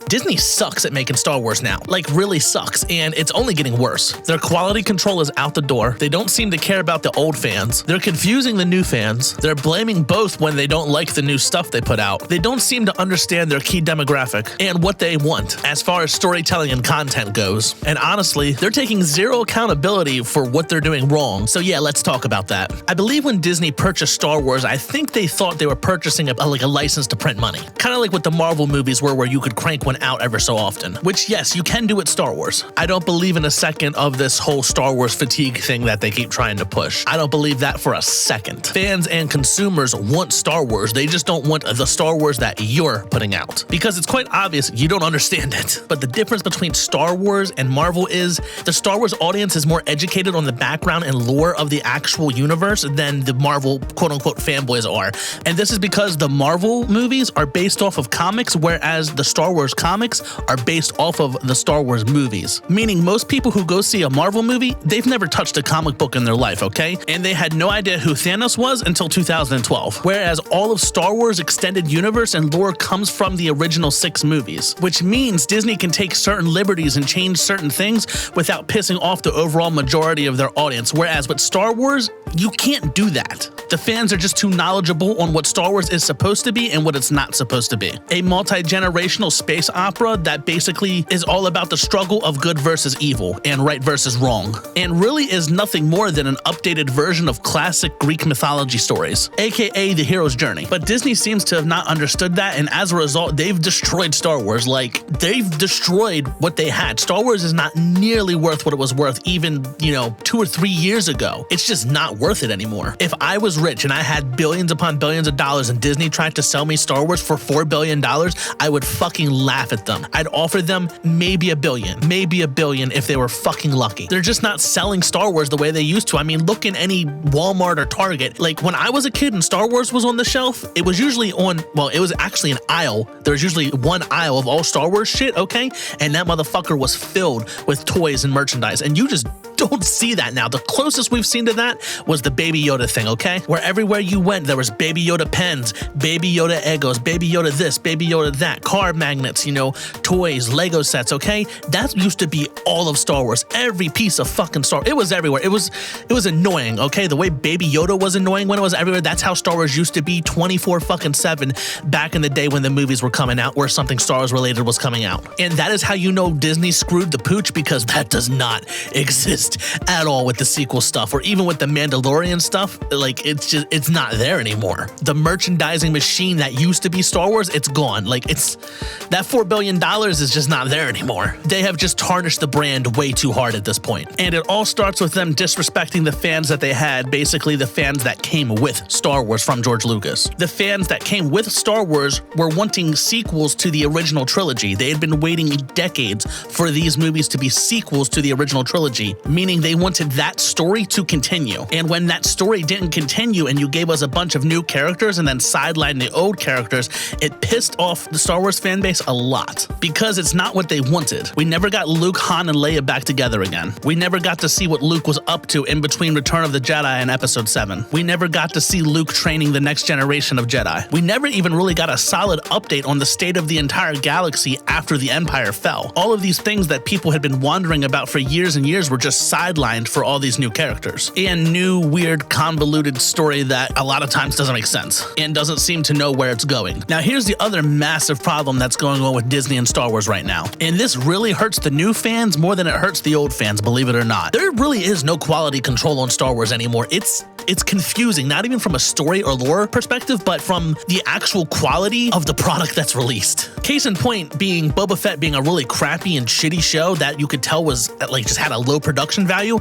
Disney sucks at making Star Wars now. Like, really sucks, and it's only getting worse. Their quality control is out the door. They don't seem to care about the old fans. They're confusing the new fans. They're blaming both when they don't like the new stuff they put out. They don't seem to understand their key demographic and what they want as far as storytelling and content goes. And honestly, they're taking zero accountability for what they're doing wrong. So yeah, let's talk about that. I believe when Disney purchased Star Wars, I think they thought they were purchasing a license to print money. Kind of like what the Marvel movies were, where you could crank one out ever so often. Which, yes, you can do at Star Wars. I don't believe in a second of this whole Star Wars fatigue thing that they keep trying to push. I don't believe that for a second. Fans and consumers want Star Wars. They just don't want the Star Wars that you're putting out. Because it's quite obvious you don't understand it. But the difference between Star Wars and Marvel is the Star Wars audience is more educated on the background and lore of the actual universe than the Marvel quote-unquote fanboys are. And this is because the Marvel movies are based off of comics, whereas the Star Wars comics are based off of the Star Wars movies. Meaning most people who go see a Marvel movie, they've never touched a comic book in their life, okay? And they had no idea who Thanos was until 2012. Whereas all of Star Wars extended universe and lore comes from the original 6 movies, which means Disney can take certain liberties and change certain things without pissing off the overall majority of their audience. Whereas with Star Wars, you can't do that. The fans are just too knowledgeable on what Star Wars is supposed to be and what it's not supposed to be. A multi-generational space opera that basically is all about the struggle of good versus evil and right versus wrong, and really is nothing more than an updated version of classic Greek mythology stories, aka the hero's journey. But Disney seems to have not understood that, and as a result, they've destroyed Star Wars. Like, they've destroyed what they had. Star Wars is not nearly worth what it was worth even, 2 or 3 years ago. It's just not worth it anymore. If I was rich and I had billions upon billions of dollars and Disney tried to sell me Star Wars for $4 billion, I would fucking laugh at them. I'd offer them maybe $1 billion if they were fucking lucky. They're just not selling Star Wars the way they used to. I mean, look in any Walmart or Target. Like, when I was a kid and Star Wars was on the shelf, it was usually it was actually an aisle. There was usually one aisle of all Star Wars shit, okay? And that motherfucker was filled with toys and merchandise. And you just don't see that now. The closest we've seen to that was the Baby Yoda thing, okay? Where everywhere you went, there was Baby Yoda pens, Baby Yoda Eggos, Baby Yoda this, Baby Yoda that, car magnets, toys, Lego sets, okay? That used to be all of Star Wars. Every piece of fucking Star Wars. It was everywhere. It was annoying, okay? The way Baby Yoda was annoying when it was everywhere, that's how Star Wars used to be 24/7 back in the day when the movies were coming out, where something Star Wars related was coming out. And that is how you know Disney screwed the pooch, because that does not exist at all with the sequel stuff, or even with the Mandalorian stuff. Like, it's not there anymore. The merchandising machine that used to be Star Wars, it's gone. Like, that $4 billion is just not there anymore. They have just tarnished the brand way too hard at this point. And it all starts with them disrespecting the fans that they had, basically the fans that came with Star Wars from George Lucas. The fans that came with Star Wars were wanting sequels to the original trilogy. They had been waiting decades for these movies to be sequels to the original trilogy, meaning they wanted that story to continue. And when that story didn't continue and you gave us a bunch of new characters and then sidelined the old characters, it pissed off the Star Wars fan base a lot, because it's not what they wanted. We never got Luke, Han, and Leia back together again. We never got to see what Luke was up to in between Return of the Jedi and Episode 7. We never got to see Luke training the next generation of Jedi. We never even really got a solid update on the state of the entire galaxy after the Empire fell. All of these things that people had been wondering about for years and years were just sidelined for all these new characters and new weird convoluted story that a lot of times doesn't make sense and doesn't seem to know where it's going. Now, here's the other massive problem that's going on with Disney and Star Wars right now, and this really hurts the new fans more than it hurts the old fans, believe it or not. There really is no quality control on Star Wars anymore. It's confusing, not even from a story or lore perspective, but from the actual quality of the product that's released. Case in point being Boba Fett being a really crappy and shitty show that you could tell was just had a low production value.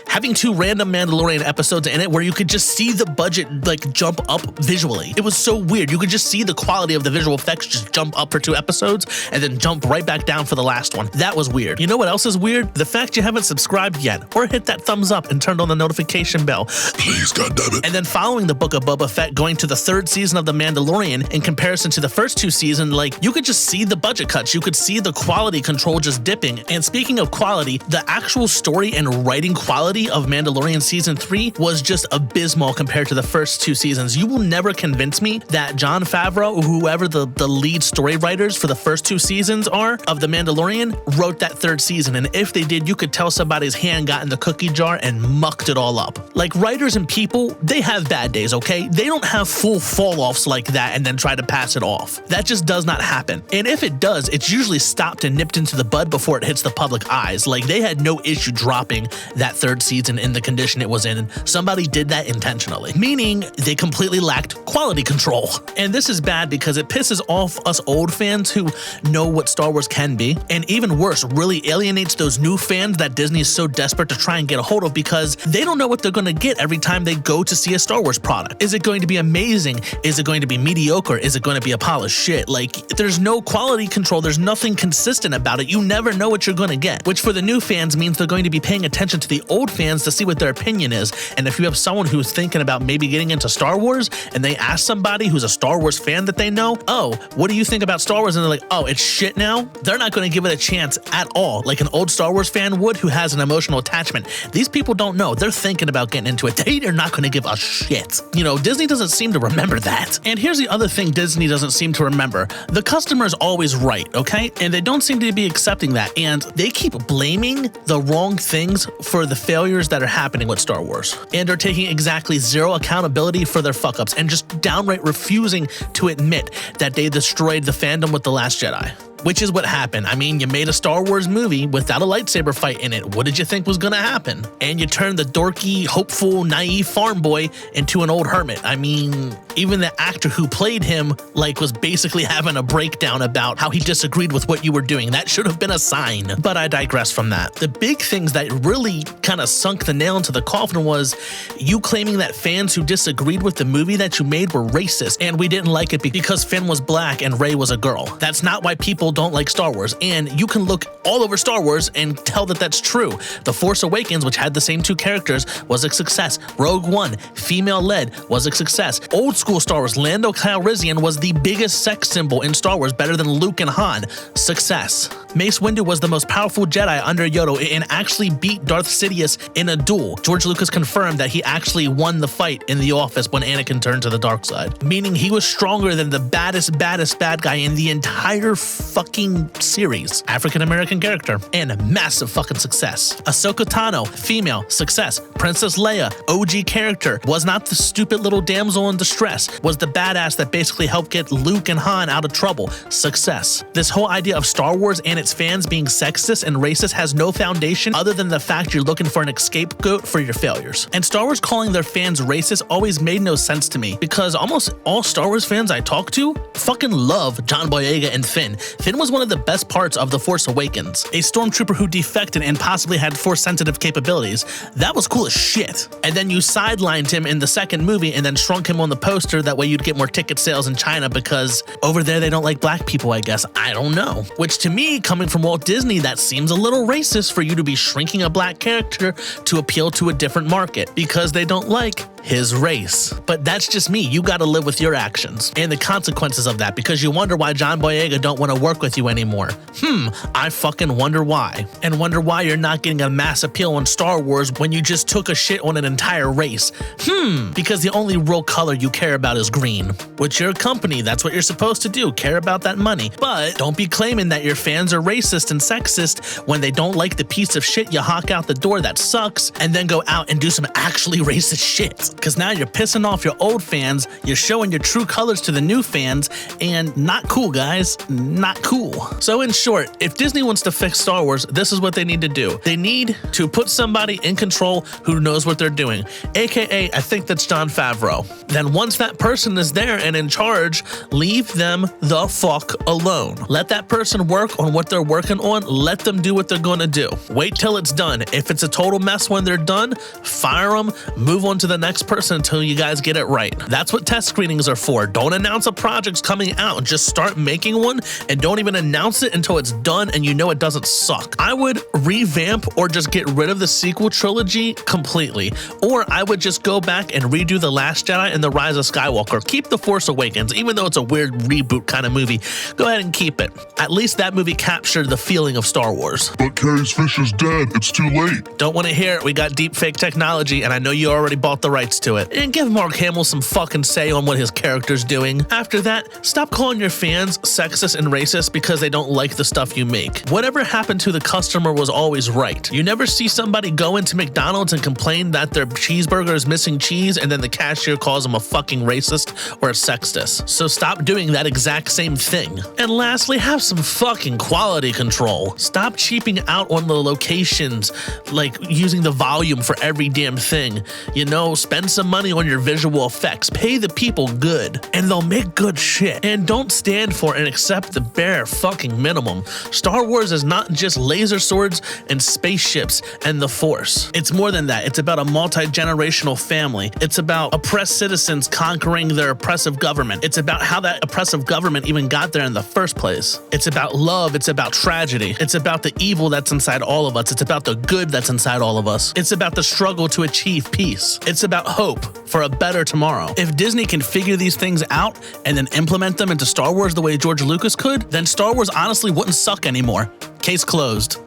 Having 2 random Mandalorian episodes in it where you could just see the budget jump up visually. It was so weird. You could just see the quality of the visual effects just jump up for 2 episodes and then jump right back down for the last one. That was weird. You know what else is weird? The fact you haven't subscribed yet or hit that thumbs up and turned on the notification bell. Please, goddammit. And then following the Book of Boba Fett, going to the 3rd season of The Mandalorian in comparison to the first 2 seasons, you could just see the budget cuts. You could see the quality control just dipping. And speaking of quality, the actual story and writing quality quality of Mandalorian Season 3 was just abysmal compared to the first 2 seasons. You will never convince me that Jon Favreau, or whoever the lead story writers for the first 2 seasons are of The Mandalorian, wrote that 3rd season. And if they did, you could tell somebody's hand got in the cookie jar and mucked it all up. Like, writers and people, they have bad days, okay? They don't have full fall-offs like that and then try to pass it off. That just does not happen. And if it does, it's usually stopped and nipped into the bud before it hits the public eyes. Like, they had no issue dropping that 3rd season in the condition it was in. Somebody did that intentionally, meaning they completely lacked quality control. And this is bad because it pisses off us old fans who know what Star Wars can be, and even worse, really alienates those new fans that Disney is so desperate to try and get a hold of because they don't know what they're going to get every time they go to see a Star Wars product. Is it going to be amazing? Is it going to be mediocre? Is it going to be a pile of shit? Like, there's no quality control. There's nothing consistent about it. You never know what you're going to get, which for the new fans means they're going to be paying attention to the old fans to see what their opinion is. And if you have someone who's thinking about maybe getting into Star Wars and they ask somebody who's a Star Wars fan that they know, oh, what do you think about Star Wars? And they're like, oh, it's shit now. They're not going to give it a chance at all, like an old Star Wars fan would who has an emotional attachment. These people don't know. They're thinking about getting into it. They are not going to give a shit. You know, Disney doesn't seem to remember that. And here's the other thing Disney doesn't seem to remember. The customer is always right, okay? And they don't seem to be accepting that. And they keep blaming the wrong things for the failures that are happening with Star Wars. And are taking exactly zero accountability for their fuck-ups and just downright refusing to admit that they destroyed the fandom with The Last Jedi. Which is what happened. I mean, you made a Star Wars movie without a lightsaber fight in it. What did you think was gonna happen? And you turned the dorky, hopeful, naive farm boy into an old hermit. I mean, even the actor who played him, like, was basically having a breakdown about how he disagreed with what you were doing. That should have been a sign. But I digress from that. The big things that really kind of sunk the nail into the coffin was you claiming that fans who disagreed with the movie that you made were racist, and we didn't like it because Finn was black and Rey was a girl. That's not why people don't like Star Wars, and you can look all over Star Wars and tell that that's true. The Force Awakens, which had the same 2 characters, was a success. Rogue One, female-led, was a success. Old school Star Wars, Lando Calrissian was the biggest sex symbol in Star Wars, better than Luke and Han. Success. Mace Windu was the most powerful Jedi under Yoda and actually beat Darth Sidious in a duel. George Lucas confirmed that he actually won the fight in the office when Anakin turned to the dark side, meaning he was stronger than the baddest bad guy in the entire fucking series. African-American character and massive fucking success. Ahsoka Tano, female, success. Princess Leia, OG character, was not the stupid little damsel in distress, was the badass that basically helped get Luke and Han out of trouble. Success. This whole idea of Star Wars and its fans being sexist and racist has no foundation other than the fact you're looking for an scapegoat for your failures. And Star Wars calling their fans racist always made no sense to me because almost all Star Wars fans I talk to fucking love John Boyega and Finn. Finn was one of the best parts of The Force Awakens, a stormtrooper who defected and possibly had Force-sensitive capabilities. That was cool as shit. And then you sidelined him in the second movie and then shrunk him on the poster, that way you'd get more ticket sales in China because over there they don't like black people, I guess. I don't know. Which to me, coming from Walt Disney, that seems a little racist for you to be shrinking a black character to appeal to a different market because they don't like his race. But that's just me. You gotta live with your actions and the consequences of that because you wonder why John Boyega don't want to work with you anymore. I fucking wonder why. And wonder why you're not getting a mass appeal on Star Wars when you just took a shit on an entire race. Because the only real color you care about is green. Which you're a company, that's what you're supposed to do, care about that money. But don't be claiming that your fans are racist and sexist when they don't like the piece of shit you hawk out the door that sucks and then go out and do some actually racist shit. Because now you're pissing off your old fans, you're showing your true colors to the new fans, and not cool, guys. Not cool. So in short, if Disney wants to fix Star Wars, this is what they need to do. They need to put somebody in control who knows what they're doing, aka I think that's Jon Favreau. Then once that person is there and in charge, leave them the fuck alone. Let that person work on what they're working on. Let them do what they're gonna do. Wait till it's done. If it's a total mess when they're done, fire them, move on to the next next person until you guys get it right. That's what test screenings are for. Don't announce a project's coming out. Just start making one and don't even announce it until it's done and you know it doesn't suck. I would revamp or just get rid of the sequel trilogy completely. Or I would just go back and redo The Last Jedi and The Rise of Skywalker. Keep The Force Awakens, even though it's a weird reboot kind of movie. Go ahead and keep it. At least that movie captured the feeling of Star Wars. But Carrie Fisher's dead. It's too late. Don't want to hear it. We got deep fake technology, and I know you already bought the rights to it. And give Mark Hamill some fucking say on what his character's doing. After that, stop calling your fans sexist and racist because they don't like the stuff you make. Whatever happened to the customer was always right. You never see somebody go into McDonald's and complain that their cheeseburger is missing cheese and then the cashier calls them a fucking racist or a sexist. So stop doing that exact same thing. And lastly, have some fucking quality control. Stop cheaping out on the locations, like using the volume for every damn thing. You know, spend some money on your visual effects. Pay the people good, and they'll make good shit. And don't stand for and accept the bare fucking minimum. Star Wars is not just laser swords and spaceships and the Force. It's more than that. It's about a multi-generational family. It's about oppressed citizens conquering their oppressive government. It's about how that oppressive government even got there in the first place. It's about love. It's about tragedy. It's about the evil that's inside all of us. It's about the good that's inside all of us. It's about the struggle to achieve peace. It's about hope for a better tomorrow. If Disney can figure these things out and then implement them into Star Wars the way George Lucas could, then Star Wars honestly wouldn't suck anymore. Case closed.